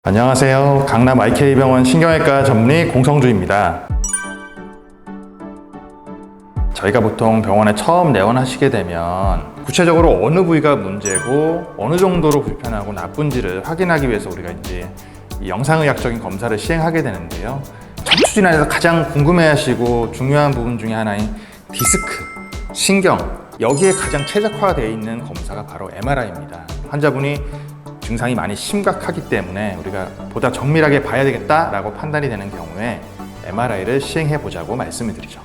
안녕하세요. 강남 IK병원 신경외과 전문의 공성주입니다. 저희가 보통 병원에 처음 내원하시게 되면 구체적으로 어느 부위가 문제고 어느 정도로 불편하고 나쁜지를 확인하기 위해서 우리가 이제 이 영상의학적인 검사를 시행하게 되는데요. 척추질환에서 가장 궁금해하시고 중요한 부분 중에 하나인 디스크, 신경, 여기에 가장 최적화되어 있는 검사가 바로 MRI입니다. 환자분이 증상이 많이 심각하기 때문에 우리가 보다 정밀하게 봐야 되겠다라고 판단이 되는 경우에 MRI를 시행해 보자고 말씀을 드리죠.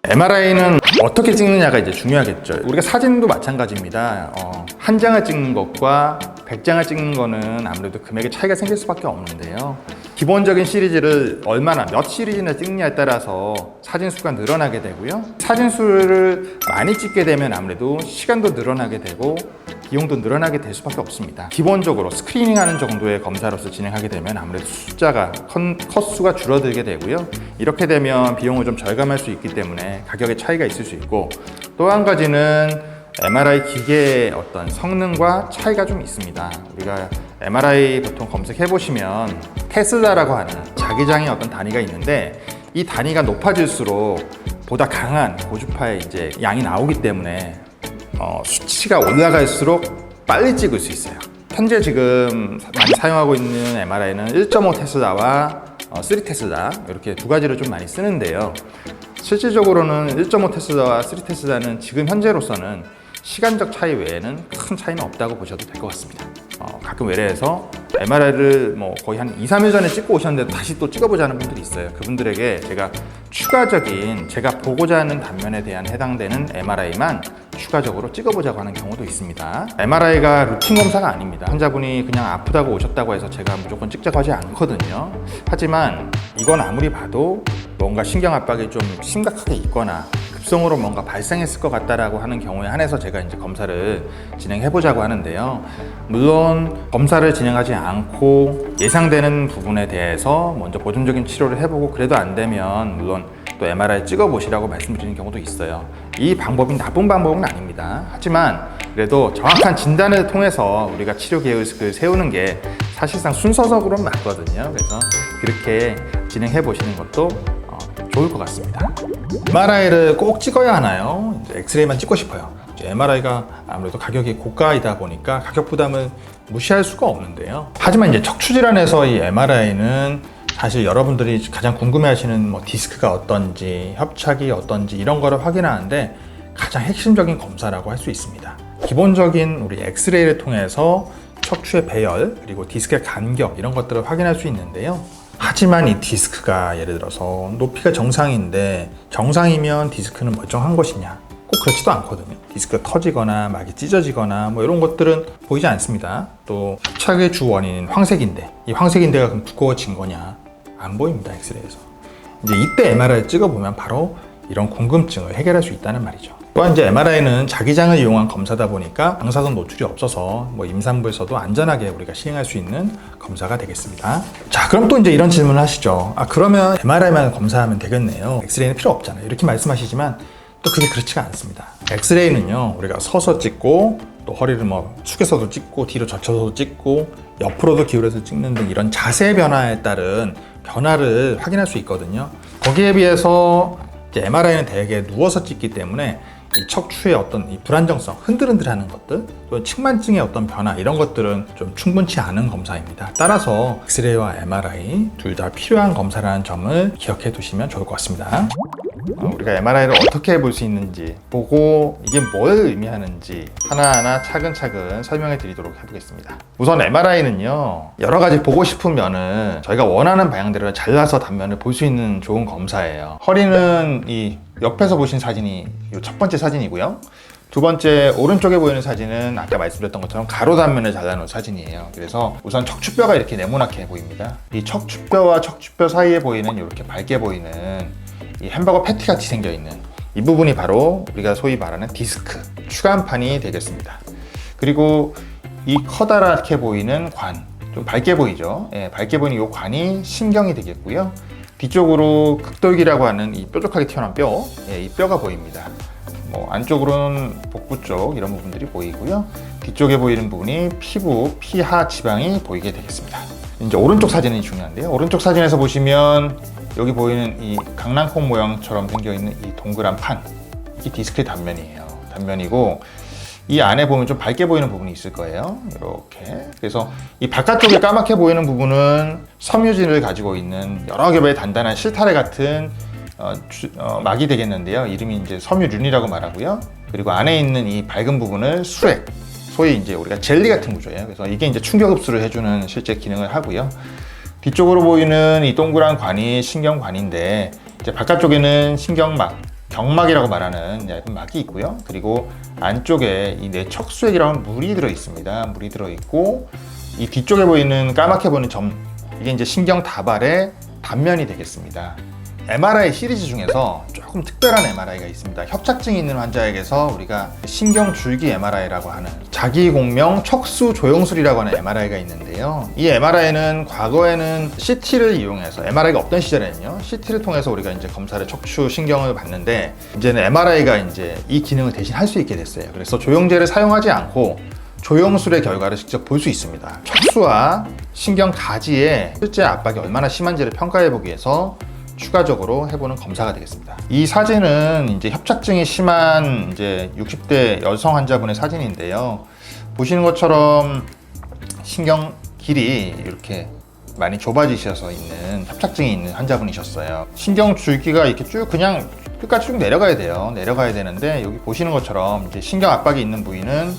MRI는 어떻게 찍느냐가 이제 중요하겠죠. 우리가 사진도 마찬가지입니다. 한 장을 찍는 것과 100장을 찍는 거는 아무래도 금액의 차이가 생길 수밖에 없는데요. 기본적인 시리즈를 얼마나 몇 시리즈나 찍느냐에 따라서 사진 수가 늘어나게 되고요. 사진 수를 많이 찍게 되면 아무래도 시간도 늘어나게 되고 비용도 늘어나게 될 수밖에 없습니다. 기본적으로 스크리닝하는 정도의 검사로서 진행하게 되면 아무래도 숫자가 컷수가 줄어들게 되고요. 이렇게 되면 비용을 좀 절감할 수 있기 때문에 가격의 차이가 있을 수 있고, 또 한 가지는 MRI 기계의 어떤 성능과 차이가 좀 있습니다. 우리가 MRI 보통 검색해 보시면 테슬라라고 하는 자기장의 어떤 단위가 있는데, 이 단위가 높아질수록 보다 강한 고주파의 이제 양이 나오기 때문에 수치가 올라갈수록 빨리 찍을 수 있어요. 현재 지금 많이 사용하고 있는 MRI는 1.5 테슬라와 3 테슬라 이렇게 두 가지를 좀 많이 쓰는데요. 실질적으로는 1.5 테슬라와 3 테슬라는 지금 현재로서는 시간적 차이 외에는 큰 차이는 없다고 보셔도 될 것 같습니다. 가끔 외래에서 MRI를 거의 한 2, 3일 전에 찍고 오셨는데 다시 또 찍어보자는 분들이 있어요. 그분들에게 제가 추가적인 제가 보고자 하는 단면에 대한 해당되는 MRI만 추가적으로 찍어보자고 하는 경우도 있습니다. MRI가 루틴 검사가 아닙니다. 환자분이 그냥 아프다고 오셨다고 해서 제가 무조건 찍자고 하지 않거든요. 하지만 이건 아무리 봐도 뭔가 신경 압박이 좀 심각하게 있거나 급성으로 뭔가 발생했을 것 같다라고 하는 경우에 한해서 제가 이제 검사를 진행해보자고 하는데요. 물론 검사를 진행하지 않고 예상되는 부분에 대해서 먼저 보존적인 치료를 해보고 그래도 안 되면 물론 또 MRI 찍어보시라고 말씀드리는 경우도 있어요. 이 방법이 나쁜 방법은 아닙니다. 하지만 그래도 정확한 진단을 통해서 우리가 치료 계획을 세우는 게 사실상 순서적으로는 맞거든요. 그래서 그렇게 진행해 보시는 것도 좋을 것 같습니다. MRI를 꼭 찍어야 하나요? 엑스레이만 찍고 싶어요. MRI가 아무래도 가격이 고가이다 보니까 가격 부담을 무시할 수가 없는데요. 하지만 이제 척추질환에서 이 MRI는 사실 여러분들이 가장 궁금해하시는 디스크가 어떤지, 협착이 어떤지 이런 거를 확인하는데 가장 핵심적인 검사라고 할 수 있습니다. 기본적인 우리 엑스레이를 통해서 척추의 배열 그리고 디스크의 간격 이런 것들을 확인할 수 있는데요. 하지만 이 디스크가 예를 들어서 높이가 정상인데 정상이면 디스크는 멀쩡한 것이냐? 꼭 그렇지도 않거든요. 디스크가 터지거나 막이 찢어지거나 이런 것들은 보이지 않습니다. 또 협착의 주 원인인 황색인대, 이 황색인대가 그럼 두꺼워진 거냐? 안 보입니다. 엑스레이에서. 이제 이때 MRI를 찍어보면 바로 이런 궁금증을 해결할 수 있다는 말이죠. 또한 이제 MRI는 자기장을 이용한 검사다 보니까 방사선 노출이 없어서 임산부에서도 안전하게 우리가 시행할 수 있는 검사가 되겠습니다. 자, 그럼 또 이제 이런 질문을 하시죠. 그러면 MRI만 검사하면 되겠네요. 엑스레이는 필요 없잖아요. 이렇게 말씀하시지만 또 그게 그렇지가 않습니다. 엑스레이는요, 우리가 서서 찍고 또 허리를 숙여서도 찍고 뒤로 젖혀서도 찍고 옆으로도 기울여서 찍는 등 이런 자세 변화에 따른 변화를 확인할 수 있거든요. 거기에 비해서 이제 MRI는 대개 누워서 찍기 때문에 이 척추의 어떤 이 불안정성, 흔들흔들하는 것들, 또 측만증의 어떤 변화 이런 것들은 좀 충분치 않은 검사입니다. 따라서 엑스레이와 MRI 둘 다 필요한 검사라는 점을 기억해 두시면 좋을 것 같습니다. 우리가 MRI를 어떻게 볼 수 있는지 보고 이게 뭘 의미하는지 하나하나 차근차근 설명해 드리도록 해보겠습니다. 우선 MRI는요, 여러 가지 보고 싶은 면을 저희가 원하는 방향대로 잘라서 단면을 볼 수 있는 좋은 검사예요. 허리는 이 옆에서 보신 사진이 이 첫 번째 사진이고요. 두 번째 오른쪽에 보이는 사진은 아까 말씀드렸던 것처럼 가로 단면을 잘라놓은 사진이에요. 그래서 우선 척추뼈가 이렇게 네모나게 보입니다. 이 척추뼈와 척추뼈 사이에 보이는 이렇게 밝게 보이는 이 햄버거 패티 같이 생겨 있는 이 부분이 바로 우리가 소위 말하는 디스크, 추간판이 되겠습니다. 그리고 이 커다랗게 보이는 관, 좀 밝게 보이죠? 예, 밝게 보이는 이 관이 신경이 되겠고요. 뒤쪽으로 극돌기라고 하는 이 뾰족하게 튀어나온 뼈, 이 뼈가 보입니다. 안쪽으로는 복부 쪽 이런 부분들이 보이고요. 뒤쪽에 보이는 부분이 피부, 피하 지방이 보이게 되겠습니다. 이제 오른쪽 사진이 중요한데요. 오른쪽 사진에서 보시면 여기 보이는 이 강낭콩 모양처럼 생겨 있는 이 동그란 판, 이 디스크의 단면이에요. 단면이고 이 안에 보면 좀 밝게 보이는 부분이 있을 거예요. 이렇게. 그래서 이 바깥쪽에 까맣게 보이는 부분은 섬유질을 가지고 있는 여러 겹의 단단한 실타래 같은 막이 되겠는데요. 이름이 이제 섬유륜이라고 말하고요. 그리고 안에 있는 이 밝은 부분을 수액, 소위 이제 우리가 젤리 같은 구조예요. 그래서 이게 이제 충격 흡수를 해주는 실제 기능을 하고요. 뒤쪽으로 보이는 이 동그란 관이 신경관인데 이제 바깥쪽에는 신경막, 경막이라고 말하는 얇은 막이 있고요. 그리고 안쪽에 이 뇌척수액이라고 하는 물이 들어 있습니다. 물이 들어 있고 이 뒤쪽에 보이는 까맣게 보이는 점, 이게 이제 신경 다발의 단면이 되겠습니다. MRI 시리즈 중에서 조금 특별한 MRI가 있습니다. 협착증이 있는 환자에게서 우리가 신경줄기 MRI라고 하는 자기공명 척수조영술이라고 하는 MRI가 있는데요. 이 MRI는 과거에는 CT를 이용해서, MRI가 없던 시절에는요, CT를 통해서 우리가 이제 검사를 척추 신경을 받는데 이제는 MRI가 이제 이 기능을 대신 할 수 있게 됐어요. 그래서 조영제를 사용하지 않고 조영술의 결과를 직접 볼 수 있습니다. 척수와 신경 가지의 실제 압박이 얼마나 심한지를 평가해 보기 위해서 추가적으로 해보는 검사가 되겠습니다. 이 사진은 이제 협착증이 심한 이제 60대 여성 환자분의 사진인데요. 보시는 것처럼 신경 길이 이렇게 많이 좁아지셔서 있는 협착증이 있는 환자분이셨어요. 신경 줄기가 이렇게 쭉 그냥 끝까지 쭉 내려가야 돼요. 내려가야 되는데 여기 보시는 것처럼 이제 신경 압박이 있는 부위는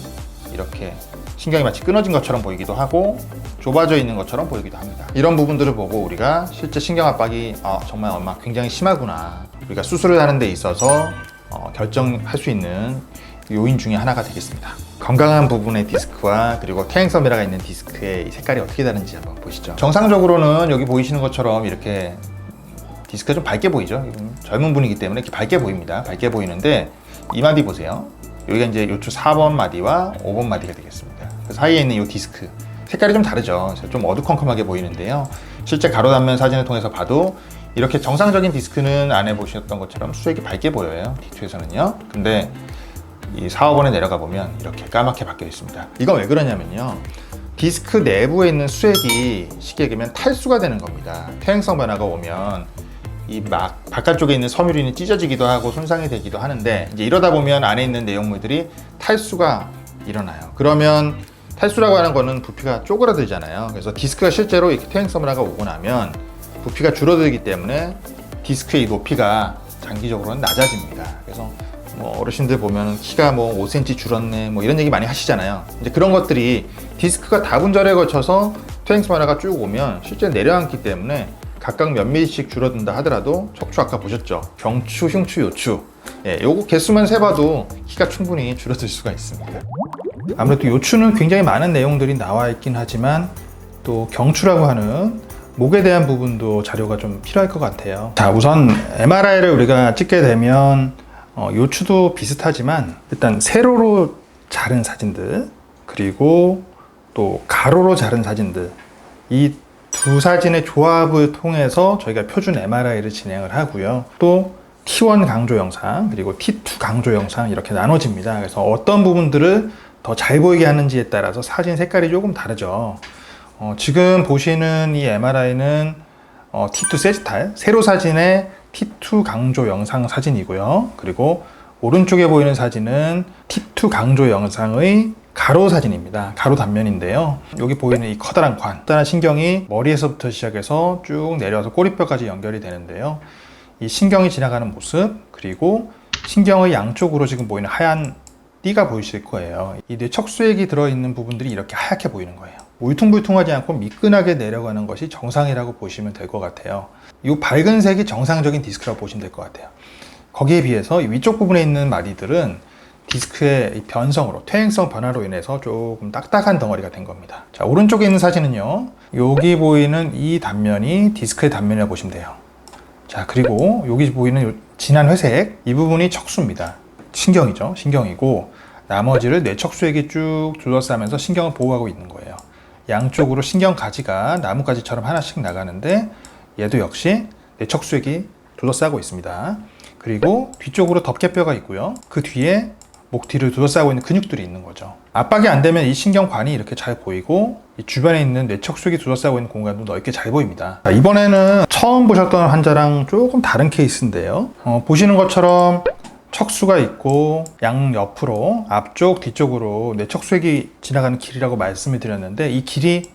이렇게 신경이 마치 끊어진 것처럼 보이기도 하고 좁아져 있는 것처럼 보이기도 합니다. 이런 부분들을 보고 우리가 실제 신경 압박이 정말 굉장히 심하구나, 우리가 수술을 하는 데 있어서 결정할 수 있는 요인 중에 하나가 되겠습니다. 건강한 부분의 디스크와 그리고 퇴행성미라가 있는 디스크의 색깔이 어떻게 다른지 한번 보시죠. 정상적으로는 여기 보이시는 것처럼 이렇게 디스크가 좀 밝게 보이죠. 젊은 분이기 때문에 이렇게 밝게 보입니다. 밝게 보이는데 이 마디 보세요. 여기가 이제 요추 4번 마디와 5번 마디가 되겠습니다. 그 사이에 있는 이 디스크 색깔이 좀 다르죠. 좀 어두컴컴하게 보이는데요. 실제 가로 단면 사진을 통해서 봐도 이렇게 정상적인 디스크는 안에 보셨던 것처럼 수액이 밝게 보여요. D2에서는요. 근데 이 4, 5번에 내려가 보면 이렇게 까맣게 바뀌어 있습니다. 이건 왜 그러냐면요, 디스크 내부에 있는 수액이 쉽게 얘기하면 탈수가 되는 겁니다. 퇴행성 변화가 오면 이 막 바깥쪽에 있는 섬유륜이 찢어지기도 하고 손상이 되기도 하는데 이제 이러다 보면 안에 있는 내용물들이 탈수가 일어나요. 그러면 탈수라고 하는 거는 부피가 쪼그라들잖아요. 그래서 디스크가 실제로 이렇게 퇴행성 변화가 오고 나면 부피가 줄어들기 때문에 디스크의 높이가 장기적으로는 낮아집니다. 그래서 어르신들 보면 키가 5cm 줄었네 이런 얘기 많이 하시잖아요. 이제 그런 것들이 디스크가 다분절에 거쳐서 퇴행성 변화가 쭉 오면 실제 내려앉기 때문에 각각 몇 밀리씩 줄어든다 하더라도 척추 아까 보셨죠? 경추, 흉추, 요추, 요거 개수만 세봐도 키가 충분히 줄어들 수가 있습니다. 아무래도 요추는 굉장히 많은 내용들이 나와 있긴 하지만 또 경추라고 하는 목에 대한 부분도 자료가 좀 필요할 것 같아요. 자, 우선 MRI를 우리가 찍게 되면 요추도 비슷하지만 일단 세로로 자른 사진들 그리고 또 가로로 자른 사진들, 이 두 사진의 조합을 통해서 저희가 표준 MRI를 진행을 하고요. 또 T1 강조 영상 그리고 T2 강조 영상 이렇게 나눠집니다. 그래서 어떤 부분들을 더 잘 보이게 하는지에 따라서 사진 색깔이 조금 다르죠. 지금 보시는 이 MRI는 T2 세지탈 세로 사진의 T2 강조 영상 사진이고요. 그리고 오른쪽에 보이는 사진은 T2 강조 영상의 가로 사진입니다. 가로 단면인데요. 여기 보이는 이 커다란 커다란 신경이 머리에서부터 시작해서 쭉 내려와서 꼬리뼈까지 연결이 되는데요. 이 신경이 지나가는 모습, 그리고 신경의 양쪽으로 지금 보이는 하얀 띠가 보이실 거예요. 이 뇌척수액이 들어있는 부분들이 이렇게 하얗게 보이는 거예요. 울퉁불퉁하지 않고 미끈하게 내려가는 것이 정상이라고 보시면 될 것 같아요. 이 밝은 색이 정상적인 디스크라고 보시면 될 것 같아요. 거기에 비해서 이 위쪽 부분에 있는 마디들은 디스크의 변성으로, 퇴행성 변화로 인해서 조금 딱딱한 덩어리가 된 겁니다. 자, 오른쪽에 있는 사진은요, 여기 보이는 이 단면이 디스크의 단면이라고 보시면 돼요. 자, 그리고 여기 보이는 진한 회색, 이 부분이 척수입니다. 신경이죠. 신경이고 나머지를 뇌척수액이 쭉 둘러싸면서 신경을 보호하고 있는 거예요. 양쪽으로 신경 가지가 나뭇가지처럼 하나씩 나가는데 얘도 역시 뇌척수액이 둘러싸고 있습니다. 그리고 뒤쪽으로 덮개뼈가 있고요. 그 뒤에 목 뒤를 둘러싸고 있는 근육들이 있는 거죠. 압박이 안 되면 이 신경관이 이렇게 잘 보이고 이 주변에 있는 뇌척수액이 둘러싸고 있는 공간도 넓게 잘 보입니다. 자, 이번에는 처음 보셨던 환자랑 조금 다른 케이스인데요. 보시는 것처럼 척수가 있고 양옆으로 앞쪽 뒤쪽으로 뇌척수액이 지나가는 길이라고 말씀을 드렸는데 이 길이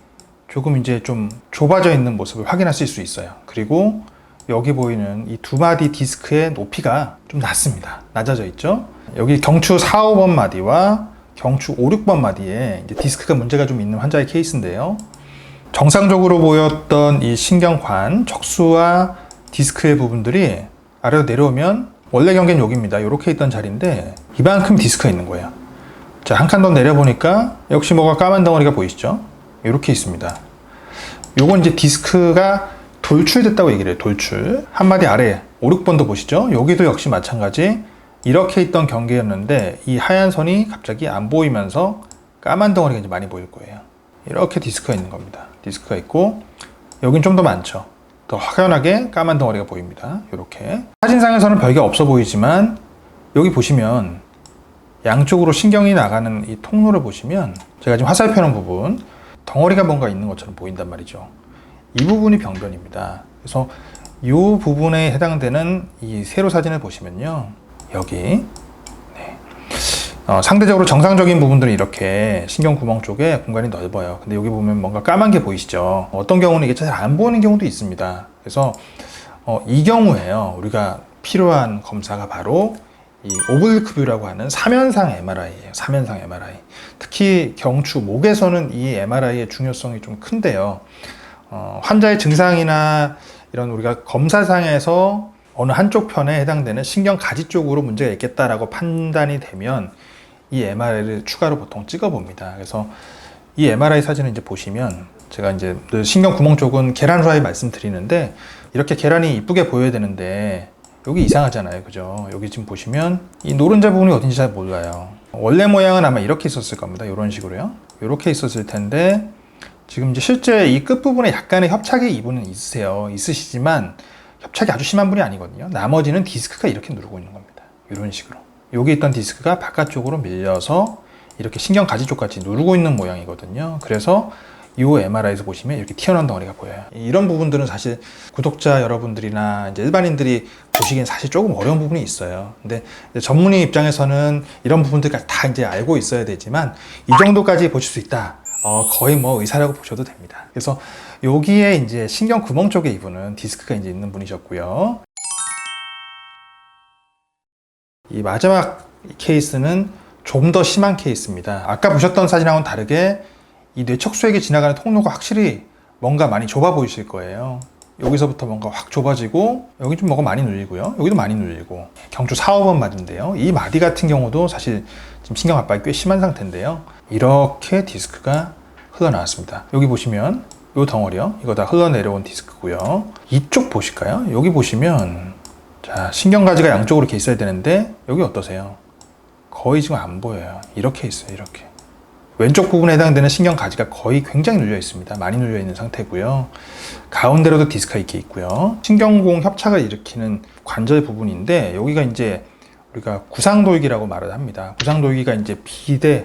조금 이제 좀 좁아져 있는 모습을 확인하실 수 있어요. 그리고 여기 보이는 이 두 마디 디스크의 높이가 좀 낮습니다. 낮아져 있죠. 여기 경추 4, 5번 마디와 경추 5, 6번 마디에 이제 디스크가 문제가 좀 있는 환자의 케이스인데요. 정상적으로 보였던 이 신경관, 척수와 디스크의 부분들이 아래로 내려오면 원래 경계는 여기입니다. 이렇게 있던 자리인데 이만큼 디스크가 있는 거예요. 자, 한 칸 더 내려보니까 역시 뭐가 까만 덩어리가 보이시죠? 이렇게 있습니다. 요건 이제 디스크가 돌출됐다고 얘기를 해요. 돌출. 한 마디 아래 5, 6번도 보시죠? 여기도 역시 마찬가지 이렇게 있던 경계였는데 이 하얀 선이 갑자기 안 보이면서 까만 덩어리가 이제 많이 보일 거예요. 이렇게 디스크가 있는 겁니다. 디스크가 있고 여긴 좀 더 많죠. 더 확연하게 까만 덩어리가 보입니다. 이렇게 사진상에서는 별게 없어 보이지만 여기 보시면 양쪽으로 신경이 나가는 이 통로를 보시면 제가 지금 화살표 놓은 부분 덩어리가 뭔가 있는 것처럼 보인단 말이죠. 이 부분이 병변입니다. 그래서 이 부분에 해당되는 이 세로 사진을 보시면요. 여기 상대적으로 정상적인 부분들은 이렇게 신경 구멍 쪽에 공간이 넓어요. 근데 여기 보면 뭔가 까만 게 보이시죠? 어떤 경우는 이게 잘 안 보이는 경우도 있습니다. 그래서 이 경우에요. 우리가 필요한 검사가 바로 이 오블리크 뷰라고 하는 사면상 MRI예요. 사면상 MRI. 특히 경추 목에서는 이 MRI의 중요성이 좀 큰데요. 환자의 증상이나 이런 우리가 검사상에서 어느 한쪽 편에 해당되는 신경 가지 쪽으로 문제가 있겠다라고 판단이 되면 이 MRI를 추가로 보통 찍어봅니다. 그래서 이 MRI 사진을 이제 보시면 제가 이제 신경 구멍 쪽은 계란 후라이 말씀드리는데 이렇게 계란이 이쁘게 보여야 되는데 여기 이상하잖아요. 그죠? 여기 지금 보시면 이 노른자 부분이 어딘지 잘 몰라요. 원래 모양은 아마 이렇게 있었을 겁니다. 이런 식으로요. 이렇게 있었을 텐데 지금 이제 실제 이 끝부분에 약간의 협착이 이 부분은 있으시지만 협착이 아주 심한 분이 아니거든요. 나머지는 디스크가 이렇게 누르고 있는 겁니다. 이런 식으로. 여기 있던 디스크가 바깥쪽으로 밀려서 이렇게 신경 가지 쪽까지 누르고 있는 모양이거든요. 그래서 이 MRI에서 보시면 이렇게 튀어나온 덩어리가 보여요. 이런 부분들은 사실 구독자 여러분들이나 이제 일반인들이 보시기엔 사실 조금 어려운 부분이 있어요. 근데 전문의 입장에서는 이런 부분들까지 다 이제 알고 있어야 되지만 이 정도까지 보실 수 있다. 거의 뭐 의사라고 보셔도 됩니다. 그래서 여기에 이제 신경 구멍 쪽에 이분은 디스크가 이제 있는 분이셨고요. 이 마지막 케이스는 좀 더 심한 케이스입니다. 아까 보셨던 사진하고는 다르게 이 뇌척수액이 지나가는 통로가 확실히 뭔가 많이 좁아 보이실 거예요. 여기서부터 뭔가 확 좁아지고 여기 좀 뭐가 많이 눌리고요. 여기도 많이 눌리고 경추 4, 5번 마디인데요. 이 마디 같은 경우도 사실 지금 신경 압박이 꽤 심한 상태인데요. 이렇게 디스크가 흘러나왔습니다. 여기 보시면 이 덩어리요. 이거 다 흘러내려온 디스크고요. 이쪽 보실까요? 여기 보시면 자, 신경가지가 양쪽으로 이렇게 있어야 되는데 여기 어떠세요? 거의 지금 안 보여요. 이렇게 있어요. 이렇게. 왼쪽 부분에 해당되는 신경가지가 거의 굉장히 눌려 있습니다. 많이 눌려 있는 상태고요. 가운데로도 디스크가 이렇게 있고요. 신경공 협착을 일으키는 관절 부분인데 여기가 이제 우리가 구상돌기라고 말을 합니다. 구상돌기가 이제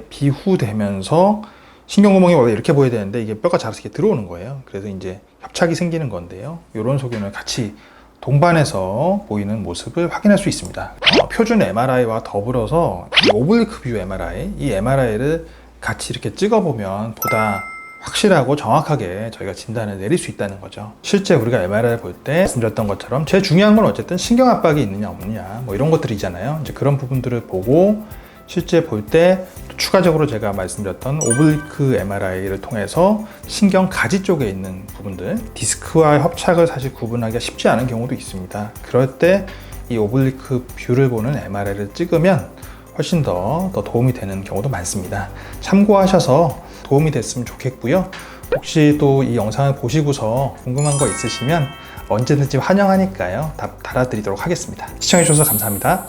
비후되면서 신경구멍이 원래 이렇게 보여야 되는데 이게 뼈가 자라서 이렇게 들어오는 거예요. 그래서 이제 협착이 생기는 건데요. 이런 소견을 같이 동반해서 보이는 모습을 확인할 수 있습니다. 표준 MRI와 더불어서 이 오블리크 뷰 MRI, 이 MRI를 같이 이렇게 찍어보면 보다 확실하고 정확하게 저희가 진단을 내릴 수 있다는 거죠. 실제 우리가 MRI를 볼 때 말씀드렸던 것처럼 제일 중요한 건 어쨌든 신경 압박이 있느냐 없느냐 뭐 이런 것들이잖아요. 이제 그런 부분들을 보고 실제 볼 때 추가적으로 제가 말씀드렸던 오블리크 MRI를 통해서 신경 가지 쪽에 있는 부분들 디스크와 협착을 사실 구분하기가 쉽지 않은 경우도 있습니다. 그럴 때 이 오블리크 뷰를 보는 MRI를 찍으면 훨씬 더 도움이 되는 경우도 많습니다. 참고하셔서 도움이 됐으면 좋겠고요. 혹시 또 이 영상을 보시고서 궁금한 거 있으시면 언제든지 환영하니까요. 답 달아드리도록 하겠습니다. 시청해주셔서 감사합니다.